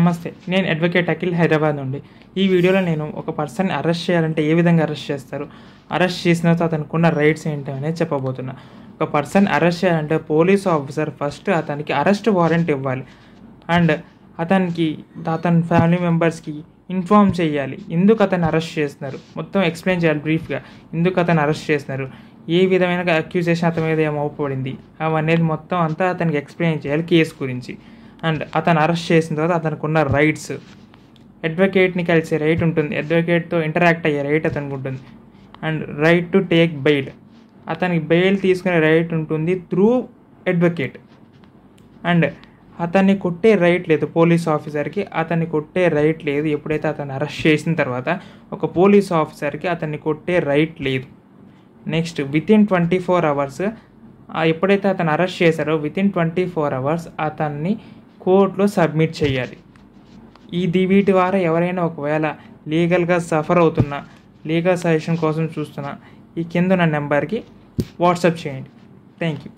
నమస్తే, నేను అడ్వకేట్ అఖిల్, హైదరాబాద్ నుండి. ఈ వీడియోలో నేను ఒక పర్సన్ని అరెస్ట్ చేయాలంటే ఏ విధంగా అరెస్ట్ చేస్తారు, అరెస్ట్ చేసిన తర్వాత అతనికి ఉన్న రైట్స్ ఏంటి అనేది చెప్పబోతున్నా. ఒక పర్సన్ అరెస్ట్ చేయాలంటే పోలీస్ ఆఫీసర్ ఫస్ట్ అతనికి అరెస్ట్ వారెంట్ ఇవ్వాలి అండ్ అతని ఫ్యామిలీ మెంబర్స్కి ఇన్ఫార్మ్ చేయాలి. ఎందుకు అతన్ని అరెస్ట్ చేస్తున్నారు మొత్తం ఎక్స్ప్లెయిన్ చేయాలి బ్రీఫ్గా. ఎందుకు అతను అరెస్ట్ చేస్తున్నారు, ఏ విధమైన అక్యూజేషన్ అతని మీద ఏమవుపడింది అవన్నీ మొత్తం అంతా అతనికి ఎక్స్ప్లెయిన్ చేయాలి కేసు గురించి. అండ్ అతను అరెస్ట్ చేసిన తర్వాత అతనికి ఉన్న రైట్స్, అడ్వకేట్ని కలిసే రైట్ ఉంటుంది, అడ్వకేట్తో ఇంటరాక్ట్ అయ్యే రైట్ అతనికి ఉంటుంది. And right to take bail, అతనికి బెయిల్ తీసుకునే రైట్ ఉంటుంది త్రూ అడ్వకేట్. అండ్ అతన్ని కొట్టే రైట్ లేదు పోలీస్ ఆఫీసర్కి, అతన్ని కొట్టే రైట్ లేదు. ఎప్పుడైతే అతన్ని అరెస్ట్ చేసిన తర్వాత ఒక పోలీస్ ఆఫీసర్కి అతన్ని కొట్టే రైట్ లేదు. నెక్స్ట్ వితిన్ 24 hours, ఎప్పుడైతే అతను అరెస్ట్ చేశారో వితిన్ 24 hours అతన్ని కోర్టులో సబ్మిట్ చేయాలి. వీటి ద్వారా ఎవరైనా ఒకవేళ లీగల్గా సఫర్ అవుతున్నా, లీగల్ సజెషన్ కోసం చూస్తున్నా, ఈ కింద ఉన్న నెంబర్కి వాట్సాప్ చేయండి. Thank you.